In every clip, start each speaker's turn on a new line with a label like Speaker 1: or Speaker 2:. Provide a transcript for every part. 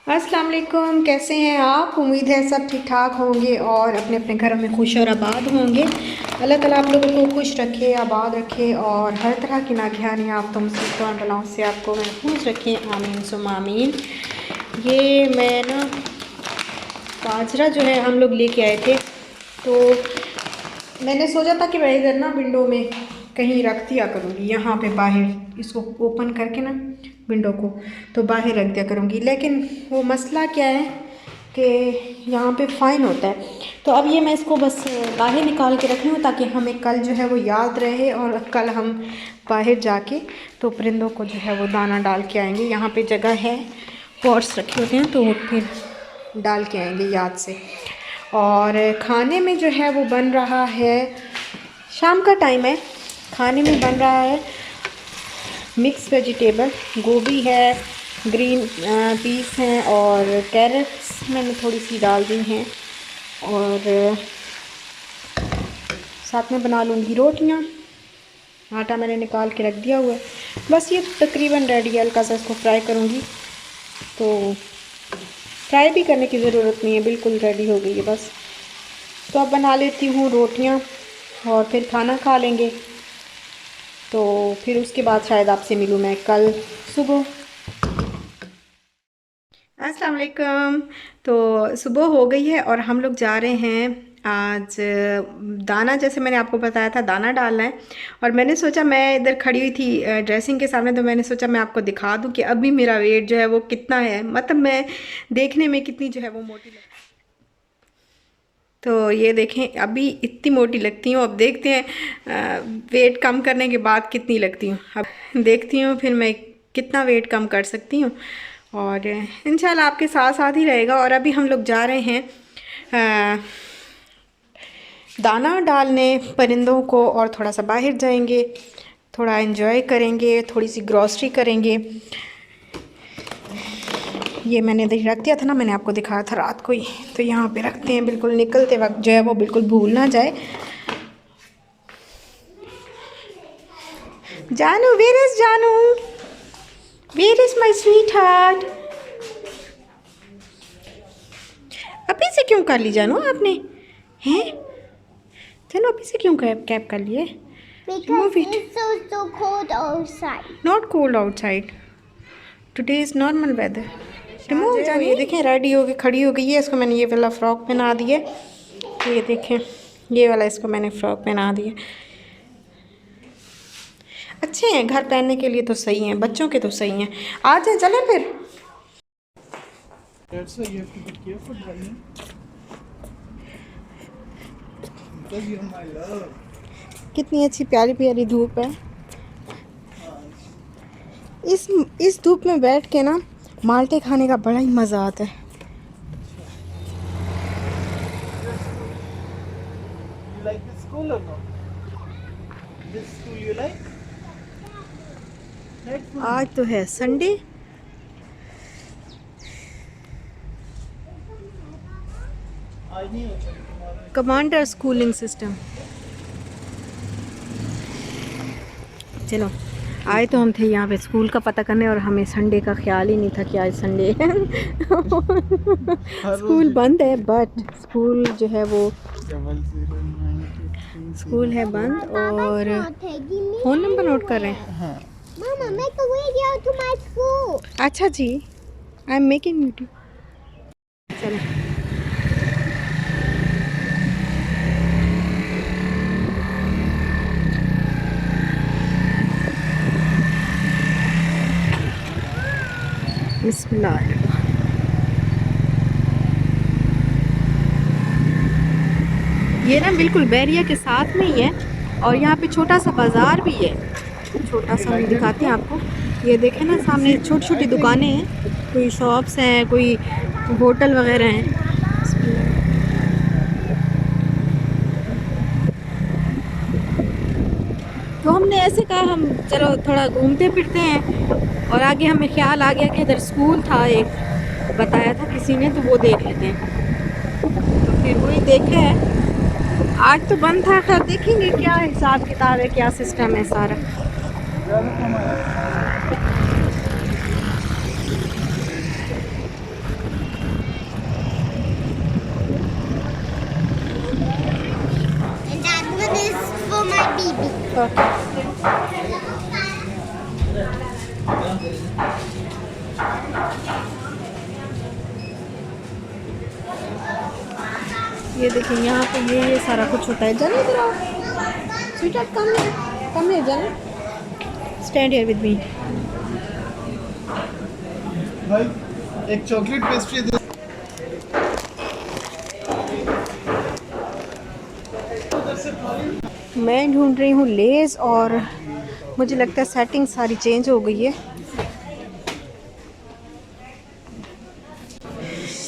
Speaker 1: अस्सलाम वालेकुम, कैसे हैं आप। उम्मीद है सब ठीक ठाक होंगे और अपने अपने घरों में खुश और आबाद होंगे। अल्लाह ताला आप लोगों को खुश रखे, आबाद रखे और हर तरह की नागहानी आप तो मुसीबतों और बलाओं से आपको महफूज रखें। आमीन सुम आमीन। ये मैं ना बाजरा जो है हम लोग लेके आए थे, तो मैंने सोचा था कि मैं इधर ना विंडो में कहीं रख दिया करूँगी, यहाँ पे बाहर इसको ओपन करके ना विंडो को तो बाहर रख दिया करूँगी। लेकिन वो मसला क्या है कि यहाँ पे फ़ाइन होता है, तो अब ये मैं इसको बस बाहर निकाल के रख रही हूँ ताकि हमें कल जो है वो याद रहे और कल हम बाहर जाके तो परिंदों को जो है वो दाना डाल के आएंगे। यहाँ पे जगह है, पॉट्स रखे होते हैं तो फिर डाल के आएंगे याद से। और खाने में जो है वो बन रहा है, शाम का टाइम है, खाने में बन रहा है मिक्स वेजिटेबल। गोभी है, ग्रीन पीस हैं और कैरेट्स मैंने थोड़ी सी डाल दी हैं और साथ में बना लूँगी रोटियाँ। आटा मैंने निकाल के रख दिया हुआ है, बस ये तकरीबन रेडी है। हल्का सा इसको फ्राई करूँगी, तो फ्राई भी करने की ज़रूरत नहीं है, बिल्कुल रेडी हो गई है बस। तो अब बना लेती हूँ रोटियाँ और फिर खाना खा लेंगे, तो फिर उसके बाद शायद आपसे मिलूँ मैं कल सुबह। अस्सलाम वालेकुम। तो सुबह हो गई है और हम लोग जा रहे हैं आज दाना, जैसे मैंने आपको बताया था दाना डालना है। और मैंने सोचा, मैं इधर खड़ी हुई थी ड्रेसिंग के सामने, तो मैंने सोचा मैं आपको दिखा दूं कि अभी मेरा वेट जो है वो कितना है, मतलब मैं देखने में कितनी जो है वो मोटी लगती। तो ये देखें, अभी इतनी मोटी लगती हूँ, अब देखते हैं वेट कम करने के बाद कितनी लगती हूँ। अब देखती हूँ फिर मैं कितना वेट कम कर सकती हूँ और इंशाल्लाह आपके साथ साथ ही रहेगा। और अभी हम लोग जा रहे हैं दाना डालने परिंदों को और थोड़ा सा बाहर जाएंगे, थोड़ा एंजॉय करेंगे, थोड़ी सी ग्रॉसरी करेंगे। ये मैंने रख दिया था ना, मैंने आपको दिखाया था रात को ही, तो यहाँ पे रखते हैं, बिल्कुल निकलते वक्त जो है वो बिल्कुल भूल ना जाए। जानू, वेयर इज जानू, where is my sweetheart. अभी से क्यों कर ली जानू आपने, हैं जानू, अभी से क्यों कैप कर लिए?
Speaker 2: Because it's so cold outside.
Speaker 1: Not cold outside, today is normal weather. Remove जाने। ये देखें रेडी हो गई, खड़ी हो गई है। इसको मैंने ये वाला फ़्रॉक पहना दिया, ये देखें ये वाला इसको मैंने फ़्रॉक पहना दिया। अच्छे हैं घर पहनने के लिए, तो सही हैं, बच्चों के तो सही हैं। आ जाए चलें फिर।
Speaker 3: That's why you have to be careful, darling. Because you're my love.
Speaker 1: कितनी अच्छी प्यारी प्यारी धूप है। इस धूप में बैठ के ना माल्टे खाने का बड़ा ही मज़ा आता है।
Speaker 3: You like this school or not? This school you like? That's one.
Speaker 1: आज तो है Sunday.
Speaker 3: I knew tomorrow.
Speaker 1: Commander schooling system. चलो आए तो हम थे यहाँ पे स्कूल का पता करने, और हमें संडे का ख्याल ही नहीं था कि आज संडे है। स्कूल बंद है, बट स्कूल जो है वो
Speaker 3: 0092.
Speaker 1: स्कूल है बंद। और फ़ोन नंबर नोट कर रहे हैं।
Speaker 3: हाँ.
Speaker 2: Mama, make a video to my school.
Speaker 1: अच्छा जी, आई एम मेकिंग वीडियो। चलो बिस्मिल्लाह। ये ना बिल्कुल बैरिया के साथ में ही है, और यहाँ पे छोटा सा बाज़ार भी है, छोटा सा हम दिखाते हैं आपको। ये देखें ना, सामने छोटी छोटी दुकानें हैं, कोई शॉप्स हैं, कोई होटल वगैरह हैं। तो हमने ऐसे कहा हम चलो थोड़ा घूमते फिरते हैं, और आगे हमें ख्याल आ गया कि इधर स्कूल था एक, बताया था किसी ने, तो वो देख लेते हैं। तो फिर वही देखा है। आज तो बंद था, खैर देखेंगे क्या हिसाब किताब है, क्या सिस्टम है सारा। ओके। ये देखिए यहाँ पे ये सारा कुछ होता है। जाने इधर आओ, स्वीट हार्ट कम है जाने, स्टैंड हियर विद मी।
Speaker 3: भाई एक चॉकलेट पेस्ट्री दे।
Speaker 1: मैं ढूंढ रही हूँ लेज़, और मुझे लगता है सेटिंग सारी चेंज हो गई है,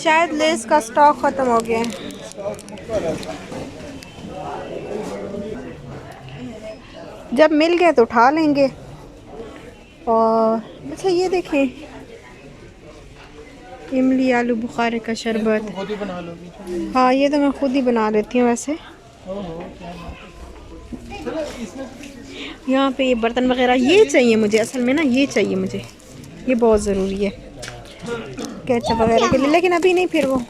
Speaker 1: शायद लेज़ का स्टॉक ख़त्म हो गया है। जब मिल गए तो उठा लेंगे। और अच्छा ये देखें, इमली आलू बुखारे का शरबत।
Speaker 3: खुद ही बना लोगी।
Speaker 1: हाँ ये तो मैं खुद ही बना लेती हूँ वैसे।
Speaker 3: ओहो क्या बात है। चलो इसमें
Speaker 1: यहाँ पे ये बर्तन वगैरह ये चाहिए मुझे, असल में ना ये चाहिए मुझे, ये बहुत ज़रूरी है केचप वगैरह के लिए, लेकिन अभी नहीं, फिर वो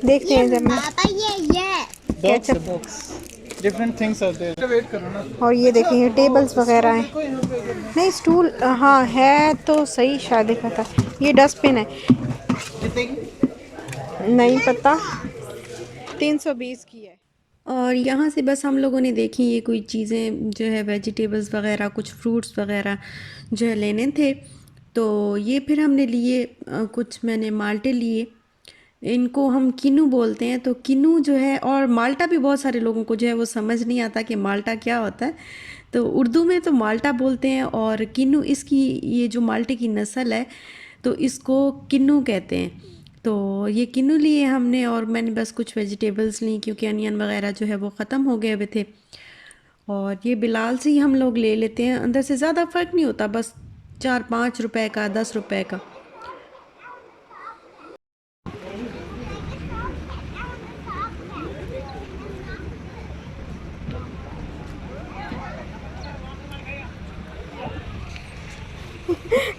Speaker 1: देखते हैं जब मैं
Speaker 2: पापा ये
Speaker 3: बॉक्स है
Speaker 1: केचप।
Speaker 3: बॉक्स। डिफरेंट थिंग्स आते हैं। वेट करो ना।
Speaker 1: और ये देखें ये टेबल्स वगैरह हैं।
Speaker 3: देखो यहाँ पे अगर
Speaker 1: नहीं स्टूल, हाँ है तो सही, शायद देखा था। ये डस्टबिन है,
Speaker 3: कितने की?
Speaker 1: नहीं पता, 320 की है। और यहाँ से बस हम लोगों ने देखी ये कोई चीज़ें जो है वेजिटेबल्स वगैरह, कुछ फ्रूट्स वगैरह जो है लेने थे, तो ये फिर हमने लिए। कुछ मैंने माल्टे लिए, इनको हम किन्नू बोलते हैं, तो किन्नू जो है, और माल्टा भी बहुत सारे लोगों को जो है वो समझ नहीं आता कि माल्टा क्या होता है, तो उर्दू में तो माल्टा बोलते हैं, और किन्नू इसकी, ये जो माल्टे की नस्ल है तो इसको किन्नू कहते हैं। तो ये किन्नू लिए हमने, और मैंने बस कुछ वेजिटेबल्स ली क्योंकि अनियन वगैरह जो है वो ख़त्म हो गए हुए थे। और ये बिलाल से ही हम लोग ले लेते हैं, अंदर से ज़्यादा फ़र्क नहीं होता, बस 4-5 रुपए का, 10 रुपए का।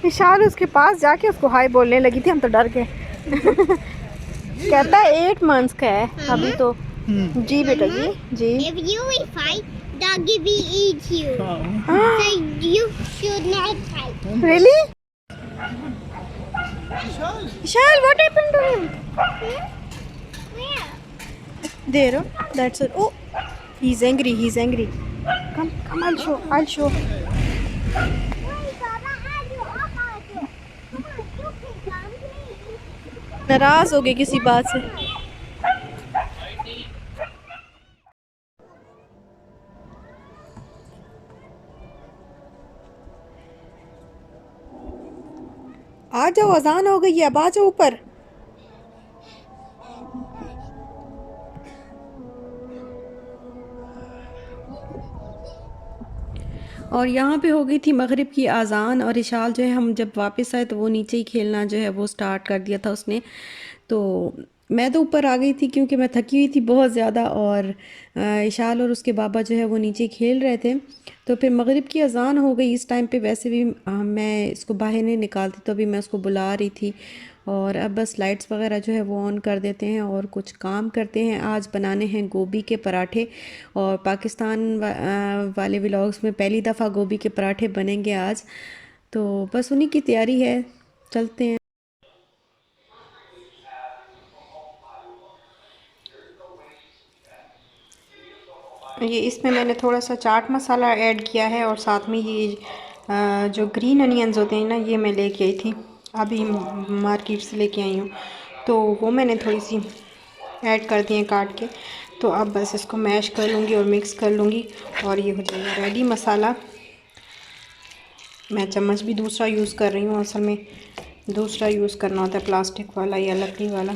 Speaker 1: विशाल उसके पास जाके उसको हाय बोलने लगी थी, हम तो डर गए। कहता है 8 मंथ्स का है अभी तो। जी बेटा जी जी।
Speaker 2: If you will fight, doggy will eat you.
Speaker 3: हाँ।
Speaker 2: So you should not fight.
Speaker 1: Really?
Speaker 3: Vishal
Speaker 1: Vishal, what happened to him?
Speaker 2: Where?
Speaker 1: There, oh, that's it. Oh, he's angry. He's angry. Come, I'll show. I'll show.
Speaker 2: Wait, Baba, I do. I'll follow you. Come on, you can come, please.
Speaker 1: नाराज हो गए किसी बात से। आ जाओ, अजान हो गई है, अब आ जाओ ऊपर। और यहाँ पे हो गई थी मगरिब की अज़ान, और इशाल जो है, हम जब वापस आए तो वो नीचे ही खेलना जो है वो स्टार्ट कर दिया था उसने। तो मैं तो ऊपर आ गई थी क्योंकि मैं थकी हुई थी बहुत ज़्यादा, और इशाल और उसके बाबा जो है वो नीचे खेल रहे थे। तो फिर मगरिब की अज़ान हो गई। इस टाइम पे वैसे भी मैं इसको बाहर नहीं निकालती, तो अभी मैं उसको बुला रही थी। और अब बस लाइट्स वगैरह जो है वो ऑन कर देते हैं और कुछ काम करते हैं। आज बनाने हैं गोभी के पराठे, और पाकिस्तान वाले व्लॉग्स में पहली दफ़ा गोभी के पराठे बनेंगे आज, तो बस उन्हीं की तैयारी है, चलते हैं। ये इसमें मैंने थोड़ा सा चाट मसाला ऐड किया है, और साथ में ये जो ग्रीन अनियंस होते हैं ना, ये मैं लेके आई थी, अभी मार्केट से लेके आई हूँ, तो वो मैंने थोड़ी सी ऐड कर दी हैं काट के। तो अब बस इसको मैश कर लूँगी और मिक्स कर लूँगी, और ये हो जाएगा रेडी मसाला। मैं चम्मच भी दूसरा यूज़ कर रही हूँ, असल में दूसरा यूज़ करना होता है, प्लास्टिक वाला या लकड़ी वाला।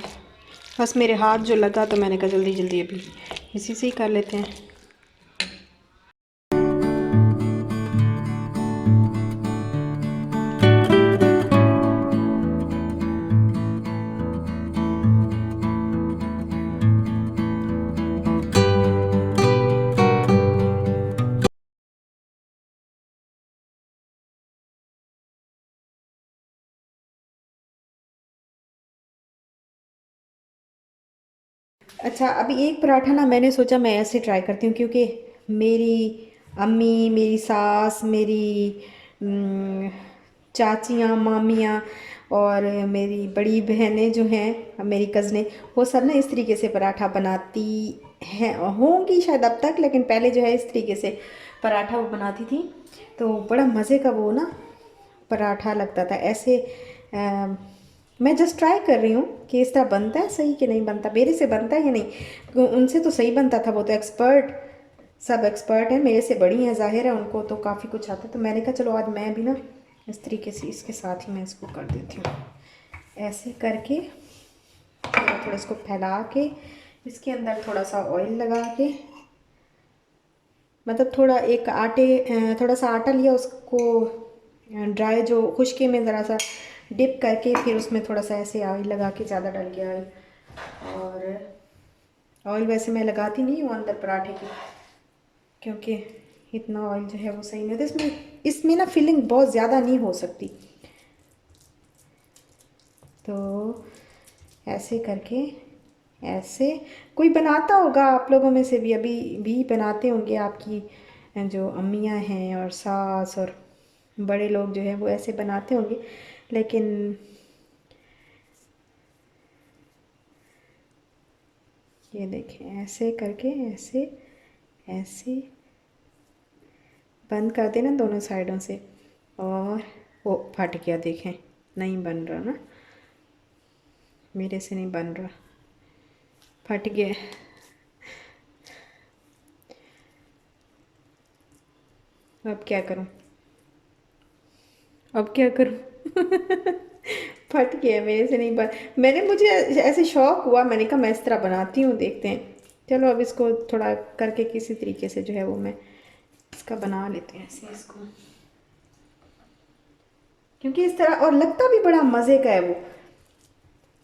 Speaker 1: बस मेरे हाथ जो लगा तो मैंने कहा जल्दी जल्दी अभी इसी से ही कर लेते हैं। अच्छा, अभी एक पराठा ना मैंने सोचा मैं ऐसे ट्राई करती हूँ, क्योंकि मेरी अम्मी, मेरी सास, मेरी चाचियाँ, मामियाँ और मेरी बड़ी बहनें जो हैं, मेरी कज़नें, वो सब ना इस तरीके से पराठा बनाती हैं, होंगी शायद अब तक, लेकिन पहले जो है इस तरीके से पराठा वो बनाती थी। तो बड़ा मज़े का वो ना पराठा लगता था ऐसे। मैं जस्ट ट्राई कर रही हूँ कि इस तरह बनता है सही कि नहीं बनता, मेरे से बनता है या नहीं। उनसे तो सही बनता था, वो तो एक्सपर्ट, सब एक्सपर्ट हैं, मेरे से बड़ी हैं, ज़ाहिर है उनको तो काफ़ी कुछ आता है। तो मैंने कहा चलो आज मैं भी ना इस तरीके से इसके साथ ही मैं इसको कर देती हूँ। ऐसे करके थोड़ा थोड़ा इसको फैला के इसके अंदर थोड़ा सा ऑयल लगा के, मतलब थोड़ा एक थोड़ा सा आटा लिया, उसको ड्राई जो खुश्के में ज़रा सा डिप करके फिर उसमें थोड़ा सा ऐसे ऑयल लगा के, ज़्यादा डाल के ऑयल, और ऑयल वैसे मैं लगाती नहीं हूँ अंदर पराठे की, क्योंकि इतना ऑयल जो है वो सही नहीं होता। इसमें ना फिलिंग बहुत ज़्यादा नहीं हो सकती। तो ऐसे करके, ऐसे कोई बनाता होगा आप लोगों में से भी, अभी भी बनाते होंगे, आपकी जो अम्मियाँ हैं और सास और बड़े लोग जो हैं वो ऐसे बनाते होंगे, लेकिन ये देखें ऐसे करके, ऐसे ऐसे बंद कर देना दोनों साइडों से। और वो फट गया, देखें नहीं बन रहा ना, मेरे से नहीं बन रहा, फट गया। अब क्या करूं, अब क्या करूं फट गया, मेरे से नहीं बन। मुझे ऐसे शौक हुआ, मैंने कहा मैं इस तरह बनाती हूँ, देखते हैं। चलो अब इसको थोड़ा करके किसी तरीके से जो है वो मैं इसका बना लेते हैं ऐसे इसको, क्योंकि इस तरह और लगता भी बड़ा मज़े का है वो।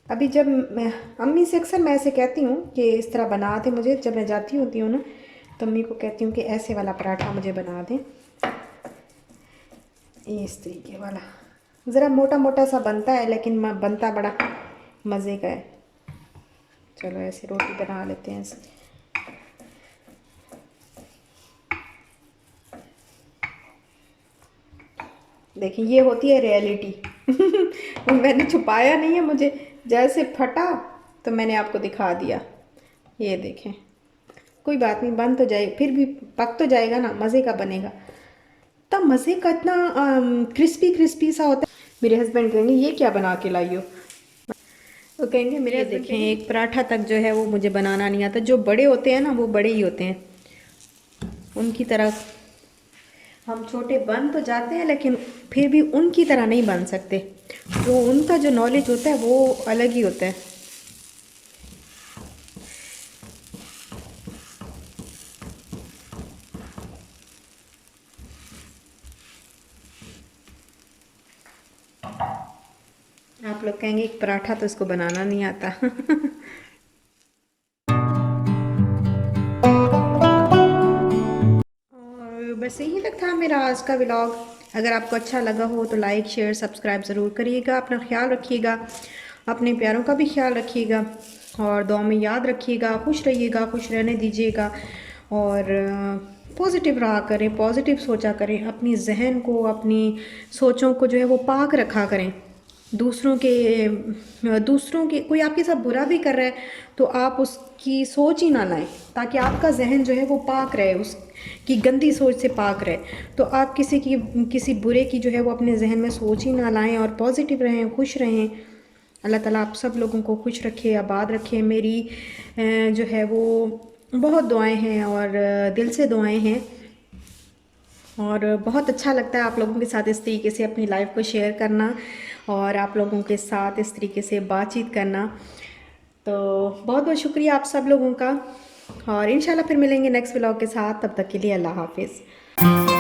Speaker 1: अभी जब मैं अम्मी से अक्सर मैं ऐसे कहती हूँ कि इस तरह बना दे मुझे, जब मैं जाती होती हूँ ना तो अम्मी को कहती हूँ कि ऐसे वाला पराठा मुझे बना दें, इस तरीके वाला। ज़रा मोटा मोटा सा बनता है, लेकिन बनता बड़ा मज़े का है। चलो ऐसे रोटी बना लेते हैं ऐसे। देखिए ये होती है रियलिटी मैंने छुपाया नहीं है, मुझे जैसे फटा तो मैंने आपको दिखा दिया। ये देखें, कोई बात नहीं, बन तो जाए, फिर भी पक तो जाएगा ना, मज़े का बनेगा। तब मज़े का इतना क्रिस्पी क्रिस्पी सा होता है। मेरे हस्बैंड कहेंगे ये क्या बना के लाई हो, वो कहेंगे मेरे देखें एक पराठा तक जो है वो मुझे बनाना नहीं आता। जो बड़े होते हैं ना वो बड़े ही होते हैं, उनकी तरह हम छोटे बन तो जाते हैं, लेकिन फिर भी उनकी तरह नहीं बन सकते। जो उनका जो नॉलेज होता है वो अलग ही होता है। आप लोग कहेंगे एक पराठा तो इसको बनाना नहीं आता और बस यही तक था मेरा आज का व्लॉग। अगर आपको अच्छा लगा हो तो लाइक शेयर सब्सक्राइब ज़रूर करिएगा। अपना ख्याल रखिएगा, अपने प्यारों का भी ख्याल रखिएगा, और दुआ में याद रखिएगा। खुश रहिएगा, खुश रहने दीजिएगा, और पॉजिटिव रहा करें, पॉजिटिव सोचा करें। अपनी जहन को, अपनी सोचों को जो है वो पाक रखा करें। दूसरों के कोई आपके साथ बुरा भी कर रहा है तो आप उसकी सोच ही ना लाएं, ताकि आपका जहन जो है वो पाक रहे, उसकी गंदी सोच से पाक रहे। तो आप किसी बुरे की जो है वो अपने जहन में सोच ही ना लाएं, और पॉजिटिव रहें, खुश रहें। अल्लाह ताला आप सब लोगों को खुश रखे, आबाद रखे। मेरी जो है वो बहुत दुआएं हैं, और दिल से दुआएं हैं, और बहुत अच्छा लगता है आप लोगों के साथ इस तरीके से अपनी लाइफ को शेयर करना, और आप लोगों के साथ इस तरीके से बातचीत करना। तो बहुत बहुत शुक्रिया आप सब लोगों का, और इंशाल्लाह फिर मिलेंगे नेक्स्ट व्लॉग के साथ। तब तक के लिए अल्लाह हाफिज़।